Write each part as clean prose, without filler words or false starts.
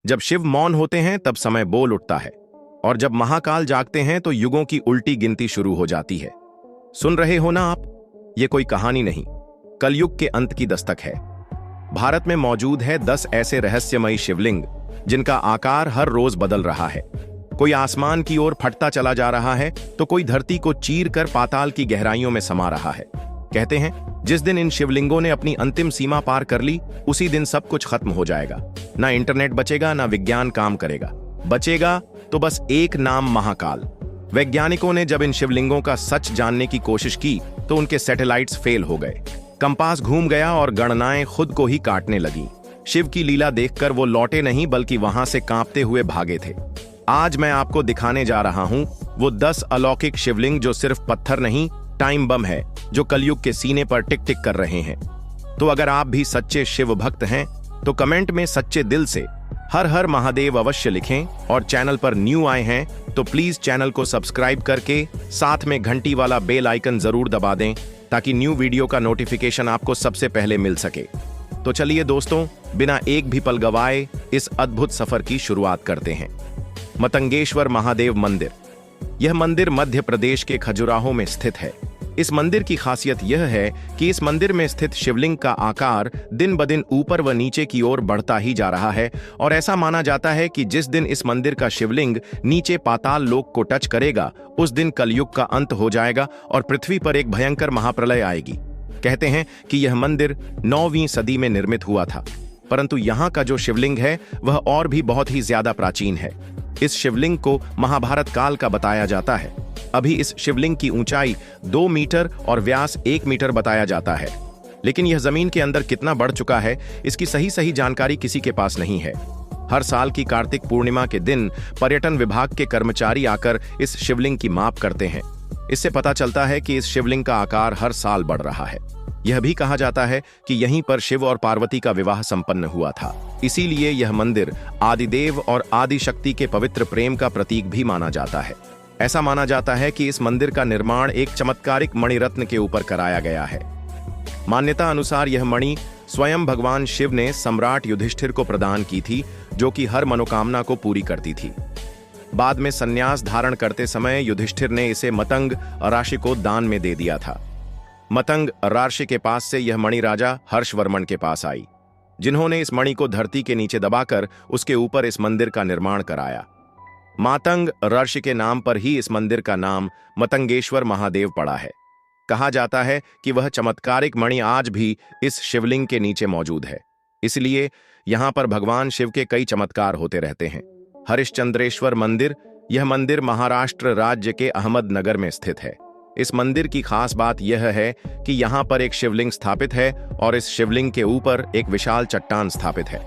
जब शिव मौन होते हैं तब समय बोल उठता है, और जब महाकाल जागते हैं तो युगों की उल्टी गिनती शुरू हो जाती है। सुन रहे हो ना आप? ये कोई कहानी नहीं, कलयुग के अंत की दस्तक है। भारत में मौजूद है 10 ऐसे रहस्यमयी शिवलिंग जिनका आकार हर रोज बदल रहा है। कोई आसमान की ओर फटता चला जा रहा है तो कोई धरती को चीर कर पाताल की गहराइयों में समा रहा है। कहते हैं जिस दिन इन शिवलिंगों ने अपनी अंतिम सीमा पार कर ली, उसी दिन सब कुछ खत्म हो जाएगा। ना इंटरनेट बचेगा, ना विज्ञान काम करेगा। बचेगा तो बस एक नाम, महाकाल। वैज्ञानिकों ने जब इन शिवलिंगों का सच जानने की कोशिश की तो उनके सैटेलाइट्स फेल हो गए, कंपास घूम गया और गणनाएं खुद को ही काटने लगी। शिव की लीला देखकर वो लौटे नहीं, बल्कि वहां से कांपते हुए भागे थे। आज मैं आपको दिखाने जा रहा हूं वो 10 अलौकिक शिवलिंग जो सिर्फ पत्थर नहीं, टाइम बम है, जो कलयुग के सीने पर टिक टिक कर रहे हैं। तो अगर आप भी सच्चे शिव भक्त हैं तो कमेंट में सच्चे दिल से हर हर महादेव अवश्य लिखें, और चैनल पर न्यू आए हैं तो प्लीज चैनल को सब्सक्राइब करके साथ में घंटी वाला बेल आइकन जरूर दबा दें, ताकि न्यू वीडियो का नोटिफिकेशन आपको सबसे पहले मिल सके। तो चलिए दोस्तों, बिना एक भी पल गवाए इस अद्भुत सफर की शुरुआत करते हैं। मतंगेश्वर महादेव मंदिर। यह मंदिर मध्य प्रदेश के खजुराहो में स्थित है। इस मंदिर की खासियत यह है कि इस मंदिर में स्थित शिवलिंग का आकार दिन ब दिन ऊपर व नीचे की ओर बढ़ता ही जा रहा है, और ऐसा माना जाता है कि जिस दिन इस मंदिर का शिवलिंग नीचे पाताल लोक को टच करेगा, उस दिन कलयुग का अंत हो जाएगा और पृथ्वी पर एक भयंकर महाप्रलय आएगी। कहते हैं कि यह मंदिर 9वीं सदी में निर्मित हुआ था, परंतु यहाँ का जो शिवलिंग है वह और भी बहुत ही ज्यादा प्राचीन है। इस शिवलिंग को महाभारत काल का बताया जाता है। अभी इस शिवलिंग की ऊंचाई 2 मीटर और व्यास 1 मीटर बताया जाता है, लेकिन यह जमीन के अंदर कितना बढ़ चुका है, इसकी सही जानकारी किसी के पास नहीं है। हर साल की कार्तिक पूर्णिमा के दिन पर्यटन विभाग के कर्मचारी आकर इस शिवलिंग की माप करते हैं। इससे पता चलता है कि इस शिवलिंग का आकार हर साल बढ़ रहा है। यह भी कहा जाता है कि यहीं पर शिव और पार्वती का विवाह संपन्न हुआ था, इसीलिए यह मंदिर आदिदेव और आदिशक्ति के पवित्र प्रेम का प्रतीक भी माना जाता है। ऐसा माना जाता है कि इस मंदिर का निर्माण एक चमत्कारिक मणिरत्न के ऊपर कराया गया है। मान्यता अनुसार यह मणि स्वयं भगवान शिव ने सम्राट युधिष्ठिर को प्रदान की थी, जो कि हर मनोकामना को पूरी करती थी। बाद में संन्यास धारण करते समय युधिष्ठिर ने इसे मतंग राशि को दान में दे दिया था। मतंग राशि के पास से यह मणि राजा हर्षवर्मन के पास आई, जिन्होंने इस मणि को धरती के नीचे दबाकर उसके ऊपर इस मंदिर का निर्माण कराया। मातंग ऋषि के नाम पर ही इस मंदिर का नाम मतंगेश्वर महादेव पड़ा है। कहा जाता है कि वह चमत्कारिक मणि आज भी इस शिवलिंग के नीचे मौजूद है, इसलिए यहाँ पर भगवान शिव के कई चमत्कार होते रहते हैं। हरिश्चंद्रेश्वर मंदिर। यह मंदिर महाराष्ट्र राज्य के अहमदनगर में स्थित है। इस मंदिर की खास बात यह है कि यहाँ पर एक शिवलिंग स्थापित है और इस शिवलिंग के ऊपर एक विशाल चट्टान स्थापित है।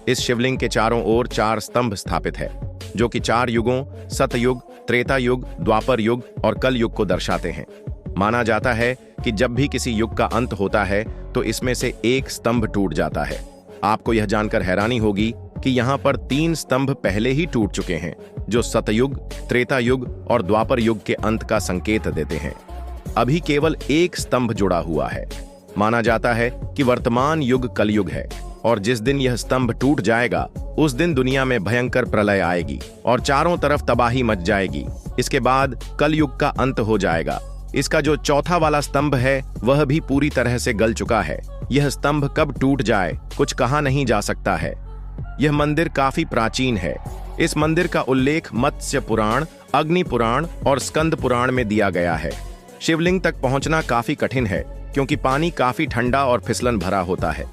इस शिवलिंग के चारों ओर 4 स्तंभ स्थापित है, जो कि 4 युगों, सतयुग, त्रेता युग, द्वापर युग और कल युग को दर्शाते हैं। माना जाता है कि जब भी किसी युग का अंत होता है तो इसमें से एक स्तंभ टूट जाता है। आपको यह जानकर हैरानी होगी कि यहाँ पर 3 स्तंभ पहले ही टूट चुके हैं, जो सतयुग, त्रेता युग और द्वापर युग के अंत का संकेत देते हैं। अभी केवल एक स्तंभ जुड़ा हुआ है। माना जाता है कि वर्तमान युग कलयुग है, और जिस दिन यह स्तंभ टूट जाएगा उस दिन दुनिया में भयंकर प्रलय आएगी और चारों तरफ तबाही मच जाएगी। इसके बाद कलयुग का अंत हो जाएगा। इसका जो चौथा वाला स्तंभ है वह भी पूरी तरह से गल चुका है। यह स्तंभ कब टूट जाए कुछ कहा नहीं जा सकता है। यह मंदिर काफी प्राचीन है। इस मंदिर का उल्लेख मत्स्य पुराण, अग्नि पुराण और स्कंद पुराण में दिया गया है। शिवलिंग तक पहुंचना काफी कठिन है, क्योंकि पानी काफी ठंडा और फिसलन भरा होता है।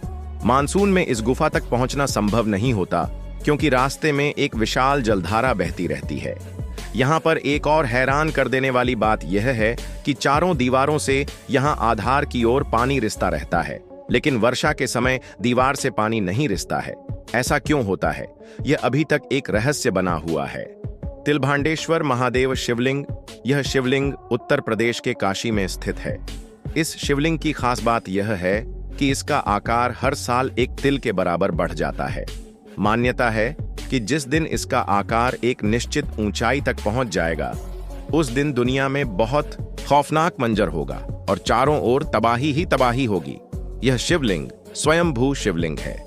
मानसून में इस गुफा तक पहुंचना संभव नहीं होता, क्योंकि रास्ते में एक विशाल जलधारा बहती रहती है। यहाँ पर एक और हैरान कर देने वाली बात यह है कि चारों दीवारों से यहाँ आधार की ओर पानी रिसता रहता है, लेकिन वर्षा के समय दीवार से पानी नहीं रिसता है। ऐसा क्यों होता है, यह अभी तक एक रहस्य बना हुआ है। तिलभांडेश्वर महादेव शिवलिंग। यह शिवलिंग उत्तर प्रदेश के काशी में स्थित है। इस शिवलिंग की खास बात यह है कि इसका आकार हर साल एक तिल के बराबर बढ़ जाता है। मान्यता है कि जिस दिन इसका आकार एक निश्चित ऊंचाई तक पहुंच जाएगा, उस दिन दुनिया में बहुत खौफनाक मंजर होगा और चारों ओर तबाही ही तबाही होगी। यह शिवलिंग स्वयंभू शिवलिंग है,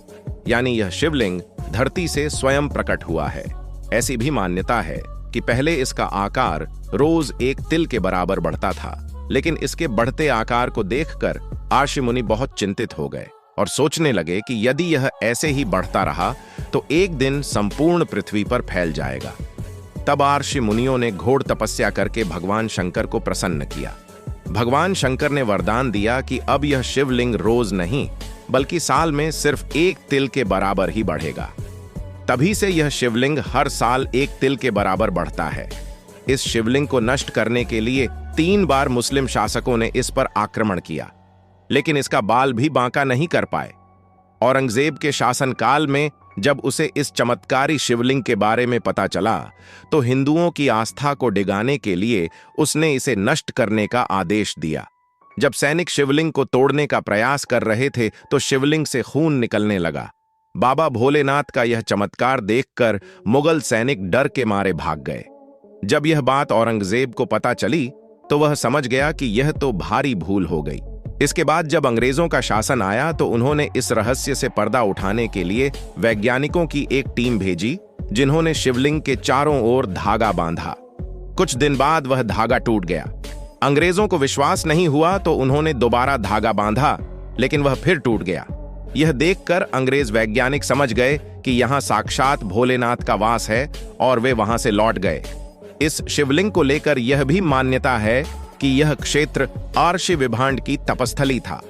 यानी यह शिवलिंग धरती से स्वयं प्रकट हुआ है। ऐसी भी मान्यता है कि पहले इसका आकार रोज एक तिल के बराबर बढ़ता था, लेकिन इसके बढ़ते आकार को देखकर आर्षि मुनि बहुत चिंतित हो गए और सोचने लगे कि यदि यह ऐसे ही बढ़ता रहा तो एक दिन संपूर्ण पृथ्वी पर फैल जाएगा। तब आर्षि मुनियों ने घोर तपस्या करके भगवान शंकर को प्रसन्न किया। भगवान शंकर ने वरदान दिया कि अब यह शिवलिंग रोज नहीं बल्कि साल में सिर्फ एक तिल के बराबर ही बढ़ेगा। तभी से यह शिवलिंग हर साल एक तिल के बराबर बढ़ता है। इस शिवलिंग को नष्ट करने के लिए 3 बार मुस्लिम शासकों ने इस पर आक्रमण किया, लेकिन इसका बाल भी बांका नहीं कर पाए। औरंगजेब के शासनकाल में जब उसे इस चमत्कारी शिवलिंग के बारे में पता चला तो हिंदुओं की आस्था को डिगाने के लिए उसने इसे नष्ट करने का आदेश दिया। जब सैनिक शिवलिंग को तोड़ने का प्रयास कर रहे थे तो शिवलिंग से खून निकलने लगा। बाबा भोलेनाथ का यह चमत्कार देखकर मुगल सैनिक डर के मारे भाग गए। जब यह बात औरंगजेब को पता चली तो वह समझ गया कि यह तो भारी भूल हो गई। इसके बाद जब अंग्रेजों का शासन आया तो उन्होंने इस रहस्य से पर्दा उठाने के लिए वैज्ञानिकों की एक टीम भेजी, जिन्होंने शिवलिंग के चारों ओर धागा बांधा। कुछ दिन बाद वह धागा टूट गया। अंग्रेजों को विश्वास नहीं हुआ तो उन्होंने दोबारा धागा बांधा, लेकिन वह फिर टूट गया। यह देखकर अंग्रेज वैज्ञानिक समझ गए कि यहाँ साक्षात भोलेनाथ का वास है और वे वहां से लौट गए। इस शिवलिंग को लेकर यह भी मान्यता है कि यह क्षेत्र आर्षि विभांड की तपस्थली था।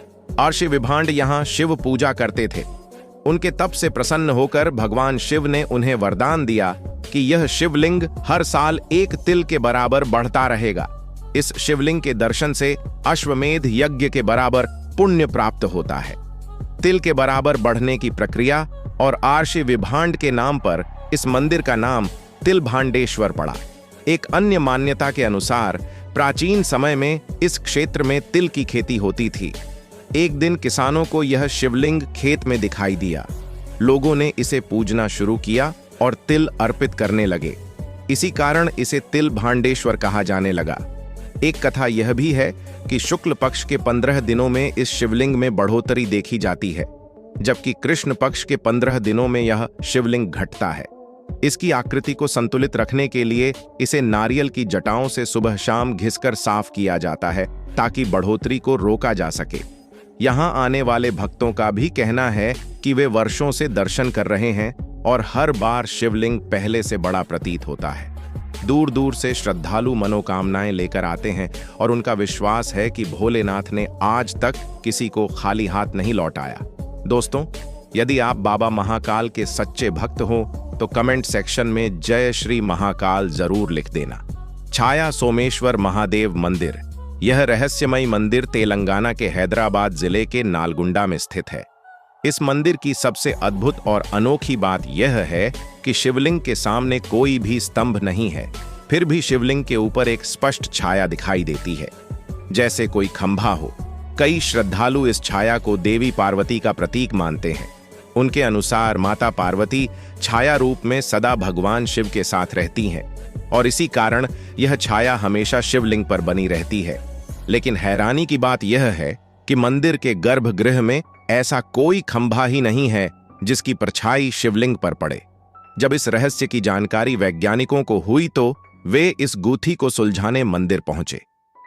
आर्षि विभांड यहाँ शिव पूजा करते थे। उनके तप से प्रसन्न होकर भगवान शिव ने उन्हें वरदान दिया कि यह शिवलिंग हर साल एक तिल के बराबर बढ़ता रहेगा। इस शिवलिंग के दर्शन से अश्वमेध यज्ञ के बराबर पुण्य प्राप्त होता है। तिल के बराबर बढ़ने की प्रक्रिया और आर्षि विभांड के नाम पर इस मंदिर का नाम तिलभांडेश्वर पड़ा। एक अन्य मान्यता के अनुसार प्राचीन समय में इस क्षेत्र में तिल की खेती होती थी। एक दिन किसानों को यह शिवलिंग खेत में दिखाई दिया। लोगों ने इसे पूजना शुरू किया और तिल अर्पित करने लगे। इसी कारण इसे तिलभांडेश्वर कहा जाने लगा। एक कथा यह भी है कि शुक्ल पक्ष के 15 दिनों में इस शिवलिंग में बढ़ोतरी देखी जाती है, जबकि कृष्ण पक्ष के 15 दिनों में यह शिवलिंग घटता है। इसकी आकृति को संतुलित रखने के लिए इसे नारियल की जटाओं से सुबह शाम घिसकर साफ किया जाता है ताकि बढ़ोतरी को रोका जा सके। यहाँ आने वाले भक्तों का भी कहना है कि वे वर्षों से दर्शन कर रहे हैं और हर बार शिवलिंग पहले से बड़ा प्रतीत होता है। दूर दूर से श्रद्धालु मनोकामनाएं लेकर आते हैं और उनका विश्वास है कि भोलेनाथ ने आज तक किसी को खाली हाथ नहीं लौटाया। दोस्तों, यदि आप बाबा महाकाल के सच्चे भक्त हो तो कमेंट सेक्शन में जय श्री महाकाल जरूर लिख देना। छाया सोमेश्वर महादेव मंदिर। यह रहस्यमय मंदिर तेलंगाना के हैदराबाद जिले के नालगुंडा में स्थित है। इस मंदिर की सबसे अद्भुत और अनोखी बात यह है कि शिवलिंग के सामने कोई भी स्तंभ नहीं है, फिर भी शिवलिंग के ऊपर एक स्पष्ट छाया दिखाई देती है, जैसे कोई खंभा हो। कई श्रद्धालु इस छाया को देवी पार्वती का प्रतीक मानते हैं। उनके अनुसार माता पार्वती छाया रूप में सदा भगवान शिव के साथ रहती हैं और इसी कारण यह छाया हमेशा शिवलिंग पर बनी रहती है। लेकिन हैरानी की बात यह है कि मंदिर के गर्भगृह में ऐसा कोई खंभा ही नहीं है जिसकी परछाई शिवलिंग पर पड़े। जब इस रहस्य की जानकारी वैज्ञानिकों को हुई तो वे इस गूथी को सुलझाने मंदिर पहुंचे,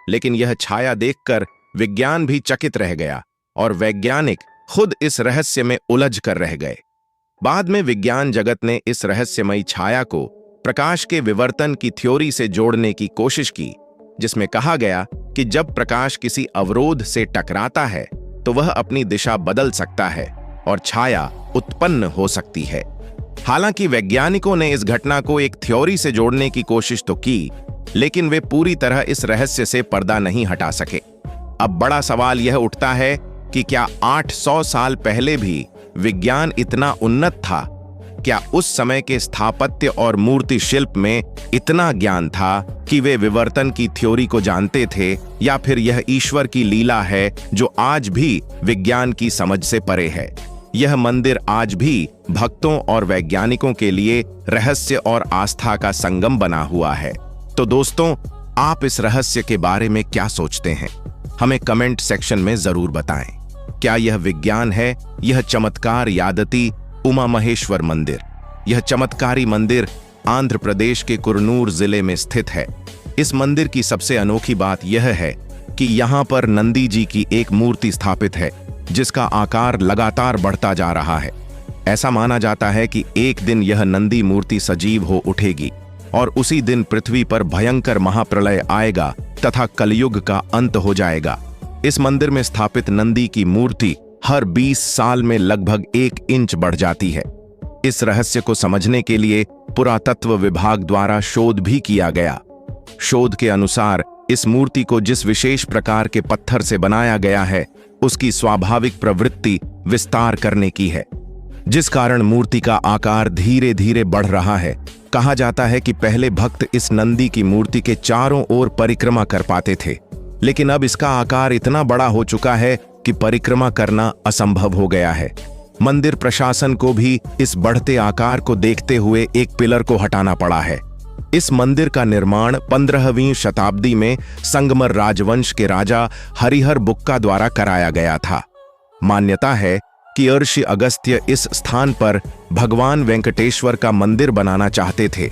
लेकिन यह छाया देखकर विज्ञान भी चकित रह गया और वैज्ञानिक खुद इस रहस्य में उलझ कर रह गए। बाद में विज्ञान जगत ने इस रहस्यमयी छाया को प्रकाश के विवर्तन की थ्योरी से जोड़ने की कोशिश की, जिसमें कहा गया कि जब प्रकाश किसी अवरोध से टकराता है तो वह अपनी दिशा बदल सकता है और छाया उत्पन्न हो सकती है। हालांकि वैज्ञानिकों ने इस घटना को एक थ्योरी से जोड़ने की कोशिश तो की, लेकिन वे पूरी तरह इस रहस्य से पर्दा नहीं हटा सके। अब बड़ा सवाल यह उठता है कि क्या 800 साल पहले भी विज्ञान इतना उन्नत था? क्या उस समय के स्थापत्य और मूर्ति शिल्प में इतना ज्ञान था कि वे विवर्तन की थ्योरी को जानते थे, या फिर यह ईश्वर की लीला है जो आज भी विज्ञान की समझ से परे है? यह मंदिर आज भी भक्तों और वैज्ञानिकों के लिए रहस्य और आस्था का संगम बना हुआ है। तो दोस्तों, आप इस रहस्य के बारे में क्या सोचते हैं? हमें कमेंट सेक्शन में जरूर बताएं। क्या यह विज्ञान है, यह चमत्कार यादती उमा महेश्वर मंदिर? यह चमत्कारी मंदिर आंध्र प्रदेश के कुरनूर जिले में स्थित है। इस मंदिर की सबसे अनोखी बात यह है कि यहाँ पर नंदी जी की एक मूर्ति स्थापित है, जिसका आकार लगातार बढ़ता जा रहा है। ऐसा माना जाता है कि एक दिन यह नंदी मूर्ति सजीव हो उठेगी और उसी दिन पृथ्वी पर भयंकर महाप्रलय आएगा तथा कलयुग का अंत हो जाएगा। इस मंदिर में स्थापित नंदी की मूर्ति हर 20 साल में लगभग 1 इंच बढ़ जाती है। इस रहस्य को समझने के लिए पुरातत्व विभाग द्वारा शोध भी किया गया। शोध के अनुसार इस मूर्ति को जिस विशेष प्रकार के पत्थर से बनाया गया है, उसकी स्वाभाविक प्रवृत्ति विस्तार करने की है, जिस कारण मूर्ति का आकार धीरे धीरे बढ़ रहा है। कहा जाता है कि पहले भक्त इस नंदी की मूर्ति के चारों ओर परिक्रमा कर पाते थे, लेकिन अब इसका आकार इतना बड़ा हो चुका है कि परिक्रमा करना असंभव हो गया है। मंदिर प्रशासन को भी इस बढ़ते आकार को देखते हुए एक पिलर को हटाना पड़ा है। इस मंदिर का निर्माण 15वीं शताब्दी में संगमर राजवंश के राजा हरिहर बुक्का द्वारा कराया गया था। मान्यता है कि ऋषि अगस्त्य इस स्थान पर भगवान वेंकटेश्वर का मंदिर बनाना चाहते थे,